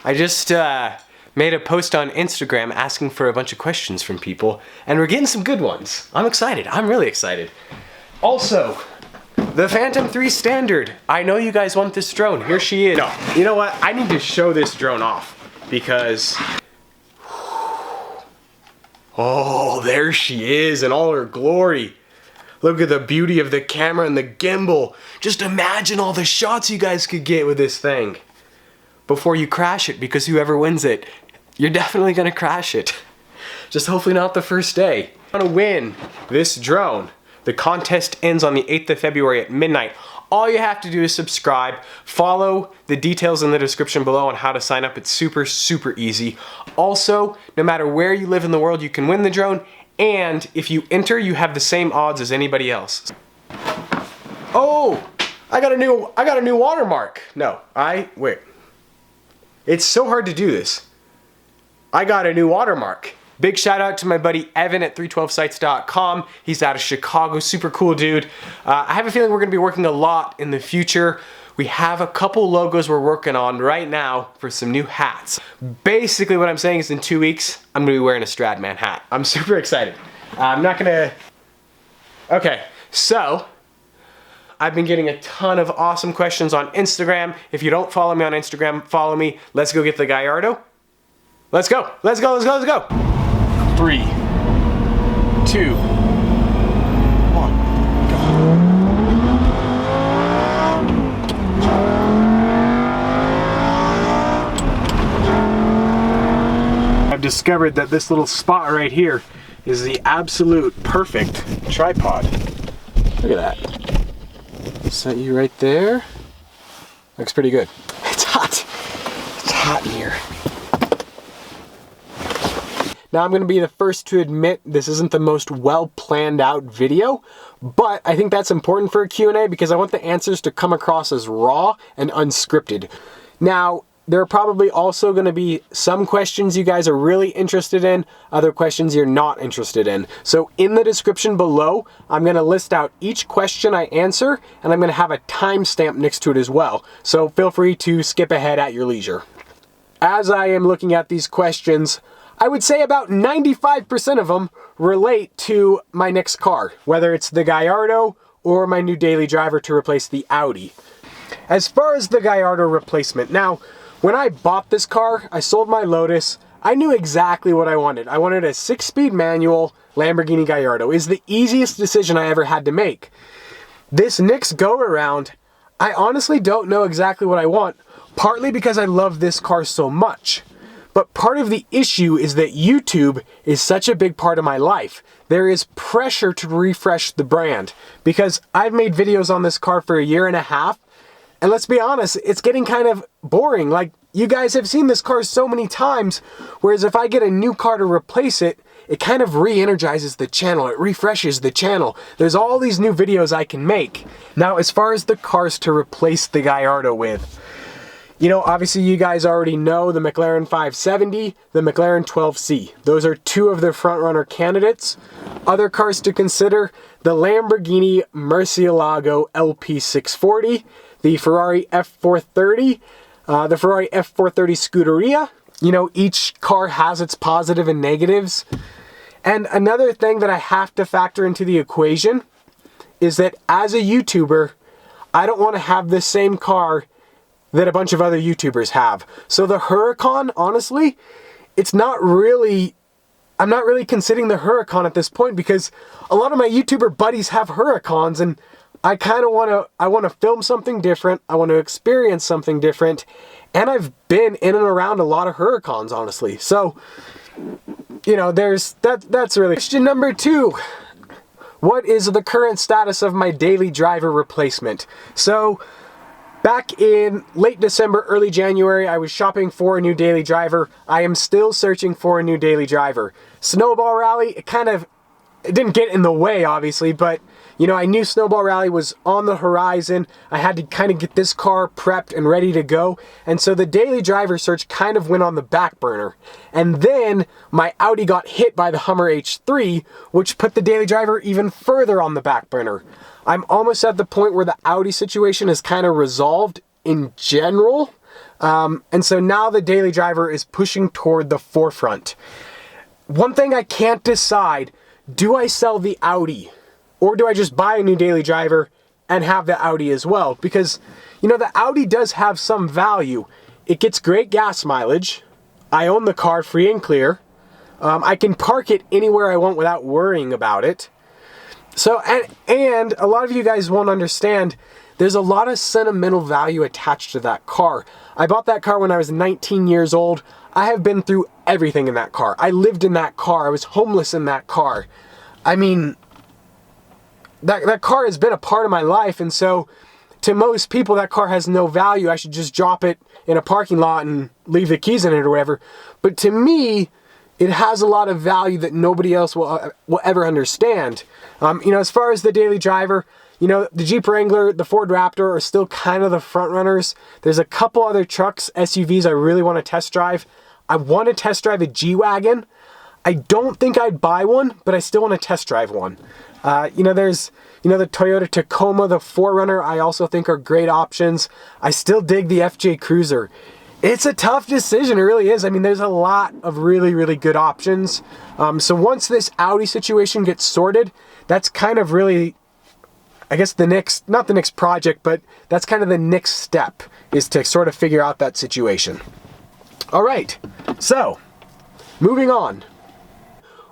I just made a post on Instagram asking for a bunch of questions from people, and we're getting some good ones. I'm excited. I'm really excited. Also, the Phantom 3 Standard. I know you guys want this drone. Here she is. No, you know what? I need to show this drone off because... Oh, there she is in all her glory. Look at the beauty of the camera and the gimbal. Just imagine all the shots you guys could get with this thing before you crash it, because whoever wins it, you're definitely gonna crash it. Just hopefully not the first day. I wanna win this drone. The contest ends on the 8th of February at midnight. All you have to do is subscribe, follow the details in the description below on how to sign up. It's super, super easy. Also, no matter where you live in the world, you can win the drone, and if you enter, you have the same odds as anybody else. Oh, I got a new watermark. No, wait. It's so hard to do this. I got a new watermark. Big shout out to my buddy Evan at 312sites.com. He's out of Chicago, super cool dude. I have a feeling we're gonna be working a lot in the future. We have a couple logos we're working on right now for some new hats. Basically what I'm saying is in 2 weeks, I'm gonna be wearing a Stradman hat. I'm super excited. I'm not gonna... Okay, so I've been getting a ton of awesome questions on Instagram. If you don't follow me on Instagram, follow me. Let's go get the Gallardo. Let's go, let's go, let's go, let's go. 3, 2, 1, go. I've discovered that this little spot right here is the absolute perfect tripod. Look at that. Set you right there. Looks pretty good. It's hot. It's hot in here. Now I'm going to be the first to admit this isn't the most well planned out video, but I think that's important for a Q&A because I want the answers to come across as raw and unscripted. Now, there are probably also going to be some questions you guys are really interested in, other questions you're not interested in. So in the description below, I'm going to list out each question I answer, and I'm going to have a timestamp next to it as well. So feel free to skip ahead at your leisure. As I am looking at these questions, I would say about 95% of them relate to my next car, whether it's the Gallardo or my new daily driver to replace the Audi. As far as the Gallardo replacement, now, when I bought this car, I sold my Lotus, I knew exactly what I wanted. I wanted a 6-speed manual Lamborghini Gallardo. It's the easiest decision I ever had to make. This next go-around, I honestly don't know exactly what I want, partly because I love this car so much. But part of the issue is that YouTube is such a big part of my life. There is pressure to refresh the brand because I've made videos on this car for 1.5 years, and let's be honest, it's getting kind of boring. Like, you guys have seen this car so many times, whereas if I get a new car to replace it, it kind of re-energizes the channel, it refreshes the channel. There's all these new videos I can make. Now, as far as the cars to replace the Gallardo with, you know, obviously you guys already know the McLaren 570, the McLaren 12C. Those are two of the frontrunner candidates. Other cars to consider, the Lamborghini Murcielago LP640, the Ferrari F430, the Ferrari F430 Scuderia. You know, each car has its positive and negatives. And another thing that I have to factor into the equation is that as a YouTuber, I don't want to have the same car that a bunch of other YouTubers have. So the Huracan, honestly, I'm not really considering the Huracan at this point because a lot of my YouTuber buddies have Huracans, and I kind of want to film something different. I want to experience something different, and I've been in and around a lot of Huracans, honestly. So, you know, that's really... Question number 2. What is the current status of my daily driver replacement? So, back in late December, early January, I was shopping for a new daily driver. I am still searching for a new daily driver. Snowball Rally, it didn't get in the way, obviously, but, you know, I knew Snowball Rally was on the horizon. I had to kind of get this car prepped and ready to go. And so the daily driver search kind of went on the back burner. And then my Audi got hit by the Hummer H3, which put the daily driver even further on the back burner. I'm almost at the point where the Audi situation is kind of resolved in general. And so now the daily driver is pushing toward the forefront. One thing I can't decide, do I sell the Audi or do I just buy a new daily driver and have the Audi as well? Because, you know, the Audi does have some value. It gets great gas mileage. I own the car free and clear. I can park it anywhere I want without worrying about it. So, and a lot of you guys won't understand, there's a lot of sentimental value attached to that car. I bought that car when I was 19 years old. I have been through everything in that car. I lived in that car. I was homeless in that car. I mean, that car has been a part of my life, and so to most people, that car has no value. I should just drop it in a parking lot and leave the keys in it or whatever. But to me, it has a lot of value that nobody else will ever understand. You know, as far as the daily driver, you know, the Jeep Wrangler, the Ford Raptor are still kind of the front runners. There's a couple other trucks, SUVs I really want to test drive. I want to test drive a G-Wagon. I don't think I'd buy one, but I still want to test drive one. You know, there's, you know, the Toyota Tacoma, the 4Runner, I also think are great options. I still dig the FJ Cruiser. It's a tough decision, it really is. I mean, there's a lot of really, really good options. So once this Audi situation gets sorted, that's kind of really, I guess the next, not the next project, but that's kind of the next step, is to sort of figure out that situation. All right, so moving on.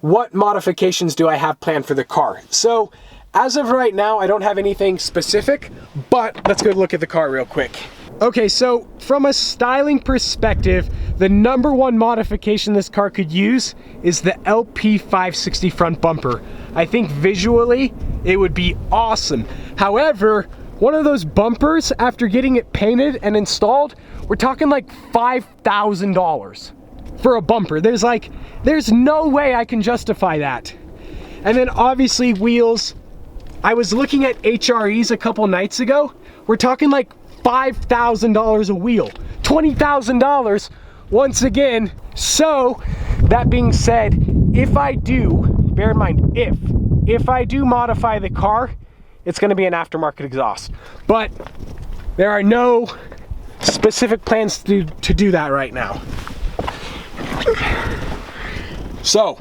What modifications do I have planned for the car? So as of right now, I don't have anything specific, but let's go look at the car real quick. Okay, so from a styling perspective, the number one modification this car could use is the LP560 front bumper. I think visually it would be awesome. However, one of those bumpers, after getting it painted and installed, we're talking like $5,000 for a bumper. There's no way I can justify that. And then obviously wheels. I was looking at HREs a couple nights ago. We're talking like $5,000 a wheel, $20,000 once again. So that being said, if I do, bear in mind, if I do modify the car, it's going to be an aftermarket exhaust. But there are no specific plans to do that right now. So,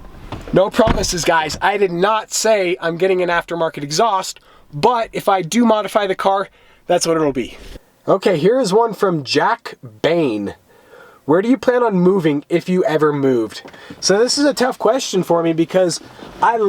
no promises, guys. I did not say I'm getting an aftermarket exhaust, but if I do modify the car, that's what it'll be. Okay, here is one from Jack Bain. Where do you plan on moving if you ever moved? So this is a tough question for me because I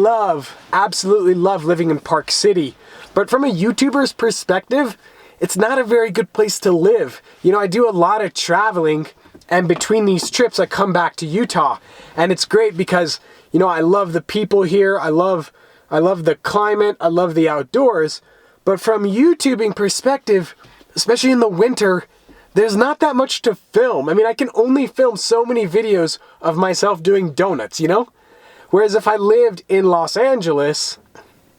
absolutely love living in Park City. But from a YouTuber's perspective, it's not a very good place to live. You know, I do a lot of traveling, and between these trips I come back to Utah. And it's great because, you know, I love the people here, I love the climate, I love the outdoors. But from YouTubing perspective, especially in the winter, there's not that much to film. I mean, I can only film so many videos of myself doing donuts, you know? Whereas if I lived in Los Angeles,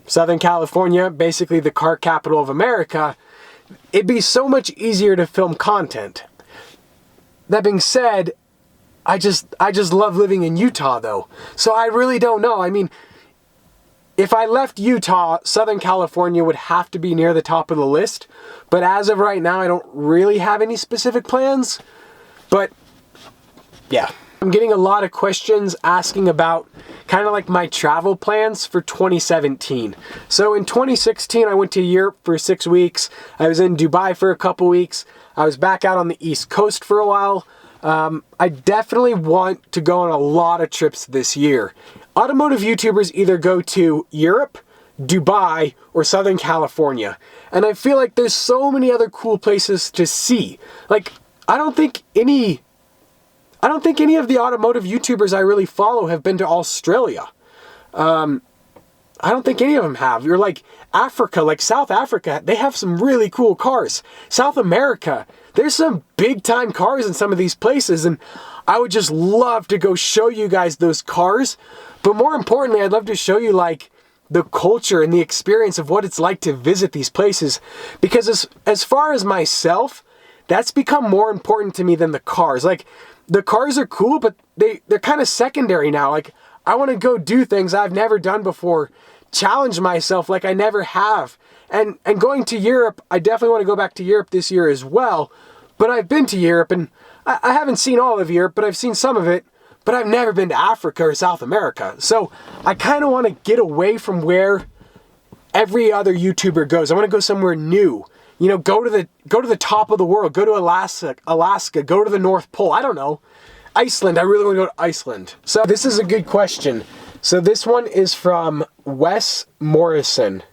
Southern California, basically the car capital of America, it'd be so much easier to film content. That being said, I just love living in Utah though. So I really don't know. I mean, if I left Utah, Southern California would have to be near the top of the list. But as of right now, I don't really have any specific plans. But yeah, I'm getting a lot of questions asking about kind of like my travel plans for 2017. So in 2016, I went to Europe for 6 weeks. I was in Dubai for a couple weeks. I was back out on the East Coast for a while. I definitely want to go on a lot of trips this year. Automotive YouTubers either go to Europe, Dubai, or Southern California. And I feel like there's so many other cool places to see. Like, I don't think any of the automotive YouTubers I really follow have been to Australia. I don't think any of them have. You're like Africa, like South Africa, they have some really cool cars. South America, there's some big time cars in some of these places, and I would just love to go show you guys those cars. But more importantly, I'd love to show you like the culture and the experience of what it's like to visit these places. Because as far as myself, that's become more important to me than the cars. Like, the cars are cool, but they're kind of secondary now. Like, I want to go do things I've never done before, challenge myself like I never have. And going to Europe, I definitely want to go back to Europe this year as well. But I've been to Europe, and I haven't seen all of Europe, but I've seen some of it. But I've never been to Africa or South America. So I kind of want to get away from where every other YouTuber goes. I want to go somewhere new. You know, go to the top of the world. Go to Alaska. Go to the North Pole. I don't know. Iceland. I really want to go to Iceland. So this is a good question. So this one is from Wes Morrison.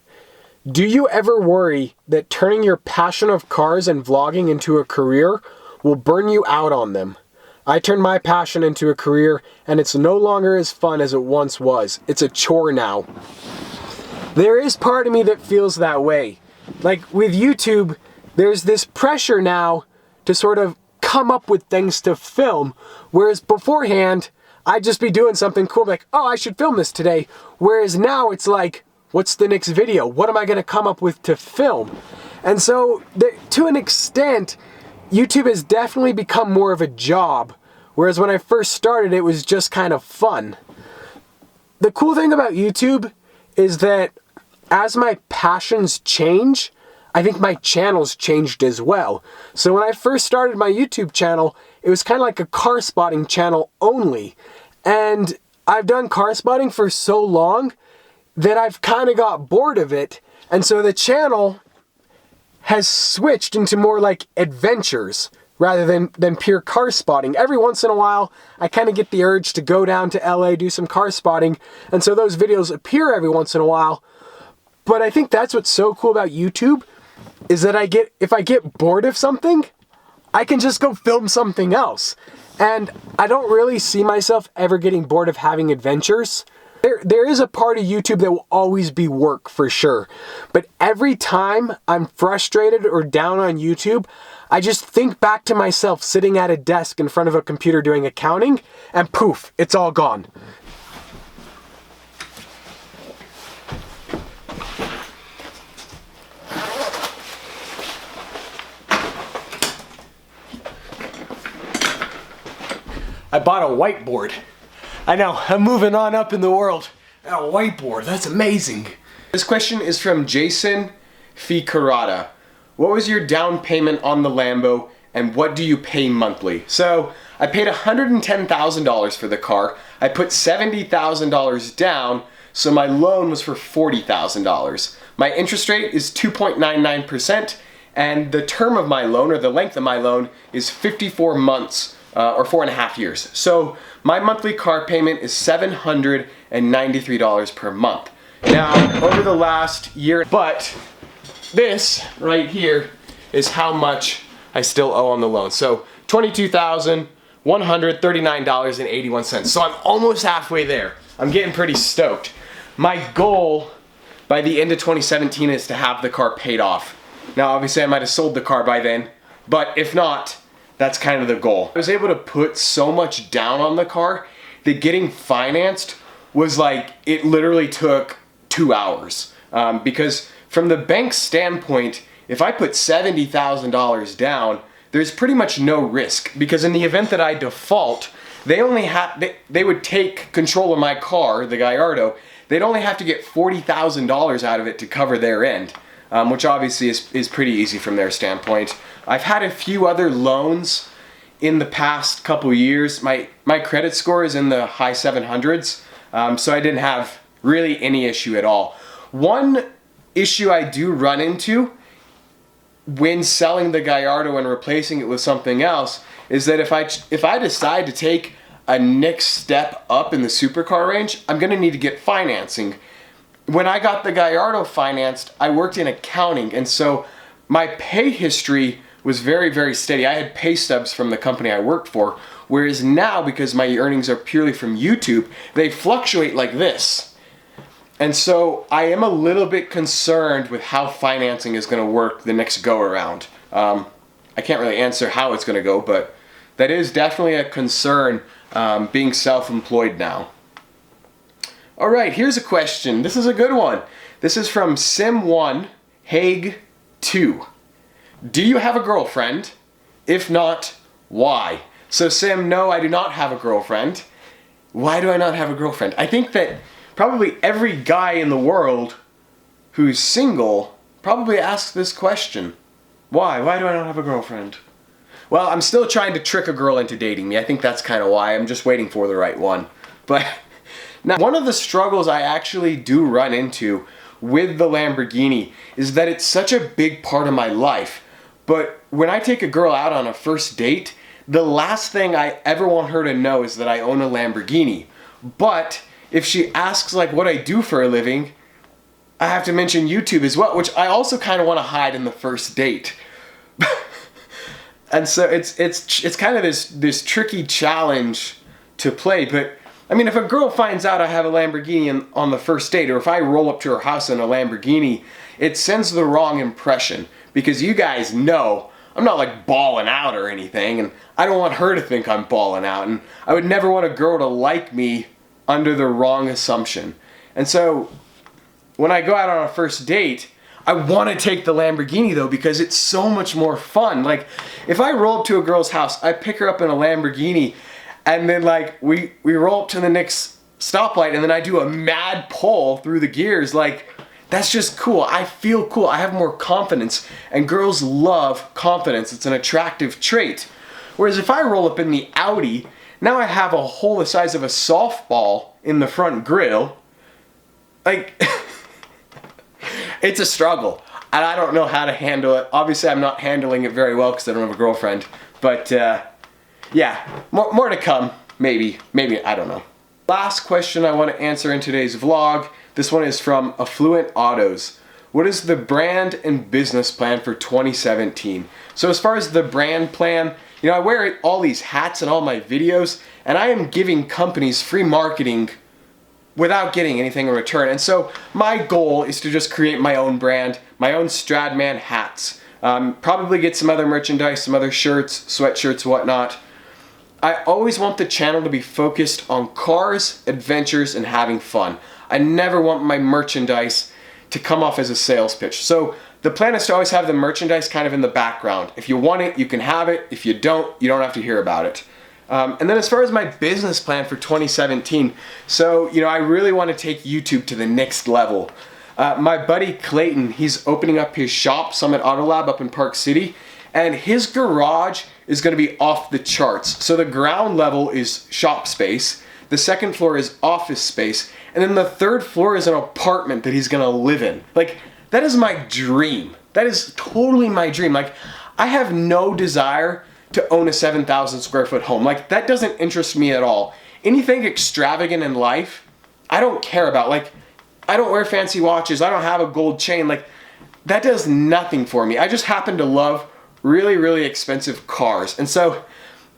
Do you ever worry that turning your passion of cars and vlogging into a career will burn you out on them? I turned my passion into a career, and it's no longer as fun as it once was. It's a chore now. There is part of me that feels that way. Like with YouTube, there's this pressure now to sort of come up with things to film, whereas beforehand, I'd just be doing something cool, like, oh, I should film this today. Whereas now it's like, what's the next video? What am I going to come up with to film? And so, to an extent, YouTube has definitely become more of a job, whereas when I first started, it was just kind of fun. The cool thing about YouTube is that as my passions change, I think my channel's changed as well. So when I first started my YouTube channel, it was kind of like a car spotting channel only. And I've done car spotting for so long that I've kind of got bored of it. And so the channel has switched into more like adventures rather than pure car spotting. Every once in a while, I kind of get the urge to go down to LA, do some car spotting. And so those videos appear every once in a while. But I think that's what's so cool about YouTube is that if I get bored of something, I can just go film something else. And I don't really see myself ever getting bored of having adventures. There is a part of YouTube that will always be work for sure. But every time I'm frustrated or down on YouTube, I just think back to myself sitting at a desk in front of a computer doing accounting, and poof, it's all gone. I bought a whiteboard. I know, I'm moving on up in the world. A whiteboard, that's amazing. This question is from Jason Ficarata. What was your down payment on the Lambo and what do you pay monthly? So, I paid $110,000 for the car. I put $70,000 down, so my loan was for $40,000. My interest rate is 2.99%, and the term of my loan, or the length of my loan, is 54 months. Or 4.5 years. So my monthly car payment is $793 per month. Now, over the last year, but this right here is how much I still owe on the loan. So $22,139.81. So I'm almost halfway there. I'm getting pretty stoked. My goal by the end of 2017 is to have the car paid off. Now, obviously I might have sold the car by then, but if not, that's kind of the goal. I was able to put so much down on the car that getting financed was like, it literally took 2 hours. Because from the bank's standpoint, if I put $70,000 down, there's pretty much no risk. Because in the event that I default, they would take control of my car, the Gallardo, they'd only have to get $40,000 out of it to cover their end. Which obviously is pretty easy from their standpoint. I've had a few other loans in the past couple years. My credit score is in the high 700s, so I didn't have really any issue at all. One issue I do run into when selling the Gallardo and replacing it with something else is that if I decide to take a next step up in the supercar range, I'm going to need to get financing. When I got the Gallardo financed, I worked in accounting, and so my pay history was very, very steady. I had pay stubs from the company I worked for, whereas now, because my earnings are purely from YouTube, they fluctuate like this. And so I am a little bit concerned with how financing is going to work the next go around. I can't really answer how it's going to go, but that is definitely a concern being self-employed now. All right, here's a question. This is a good one. This is from Sim1 Hague 2. Do you have a girlfriend? If not, why? So Sim, no, I do not have a girlfriend. Why do I not have a girlfriend? I think that probably every guy in the world who's single probably asks this question. Why? Why do I not have a girlfriend? Well, I'm still trying to trick a girl into dating me. I think that's kind of why. I'm just waiting for the right one. But now, one of the struggles I actually do run into with the Lamborghini is that it's such a big part of my life. But when I take a girl out on a first date, the last thing I ever want her to know is that I own a Lamborghini. But if she asks like what I do for a living, I have to mention YouTube as well, which I also kind of want to hide in the first date. And so it's kind of this tricky challenge to play. But I mean, if a girl finds out I have a Lamborghini on the first date, or if I roll up to her house in a Lamborghini, it sends the wrong impression, because you guys know I'm not like balling out or anything, and I don't want her to think I'm balling out, and I would never want a girl to like me under the wrong assumption. And so when I go out on a first date, I want to take the Lamborghini though, because it's so much more fun. Like, if I roll up to a girl's house, I pick her up in a Lamborghini, and then like we roll up to the next stoplight, and then I do a mad pull through the gears. Like, that's just cool. I feel cool. I have more confidence, and girls love confidence. It's an attractive trait. Whereas if I roll up in the Audi, now I have a hole the size of a softball in the front grille. Like, it's a struggle, and I don't know how to handle it. Obviously, I'm not handling it very well because I don't have a girlfriend. But yeah, more to come. Maybe, I don't know. Last question I want to answer in today's vlog. This one is from Affluent Autos. What is the brand and business plan for 2017? So as far as the brand plan, you know, I wear all these hats in all my videos, and I am giving companies free marketing without getting anything in return. And so my goal is to just create my own brand, my own StradMan hats. Probably get some other merchandise, some other shirts, sweatshirts, whatnot. I always want the channel to be focused on cars, adventures, and having fun. I never want my merchandise to come off as a sales pitch. So the plan is to always have the merchandise kind of in the background. If you want it, you can have it. If you don't have to hear about it. And then as far as my business plan for 2017, so, you know, I really want to take YouTube to the next level. My buddy Clayton, he's opening up his shop, Summit Auto Lab, up in Park City, and his garage is going to be off the charts. So the ground level is shop space, the second floor is office space, and then the third floor is an apartment that he's going to live in. Like, that is my dream. That is totally my dream. Like, I have no desire to own a 7,000 square foot home. Like, that doesn't interest me at all. Anything extravagant in life, I don't care about. Like, I don't wear fancy watches. I don't have a gold chain. Like, that does nothing for me. I just happen to love really, really expensive cars. And so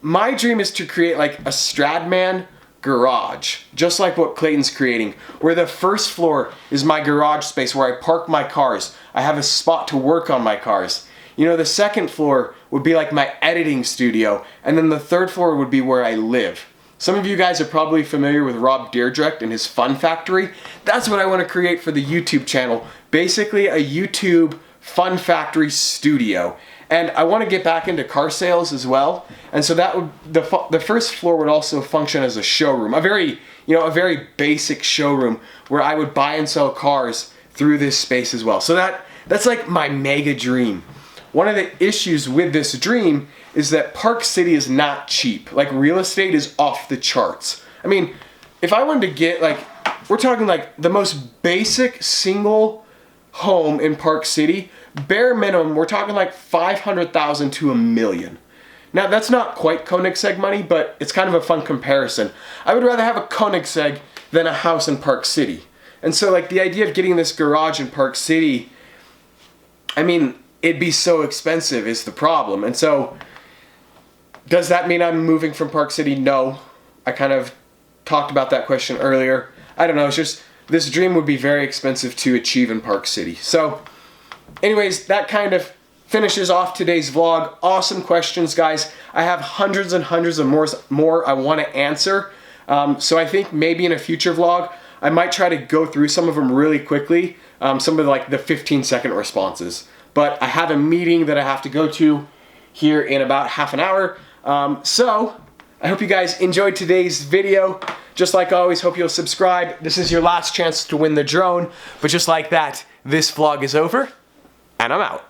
my dream is to create like a StradMan garage, just like what Clayton's creating, where the first floor is my garage space where I park my cars. I have a spot to work on my cars. You know, the second floor would be like my editing studio, and then the third floor would be where I live. Some of you guys are probably familiar with Rob Deirdrecht and his Fun Factory. That's what I want to create for the YouTube channel. Basically a YouTube Fun Factory studio. And I want to get back into car sales as well. And so that would, the first floor would also function as a showroom. A very basic showroom where I would buy and sell cars through this space as well. So that's like my mega dream. One of the issues with this dream is that Park City is not cheap. Like, real estate is off the charts. I mean, if I wanted to get, like, we're talking like the most basic single home in Park City, bare minimum, we're talking like $500,000 to $1 million. Now, that's not quite Koenigsegg money, but it's kind of a fun comparison. I would rather have a Koenigsegg than a house in Park City. And so, like, the idea of getting this garage in Park City, I mean, it'd be so expensive is the problem. And so, does that mean I'm moving from Park City? No. I kind of talked about that question earlier. I don't know, it's just, this dream would be very expensive to achieve in Park City. So, anyways, that kind of finishes off today's vlog. Awesome questions, guys. I have hundreds and hundreds of more I want to answer. So I think maybe in a future vlog, I might try to go through some of them really quickly. Some of like the 15-second responses. But I have a meeting that I have to go to here in about half an hour. So I hope you guys enjoyed today's video. Just like always, hope you'll subscribe. This is your last chance to win the drone. But just like that, this vlog is over, and I'm out.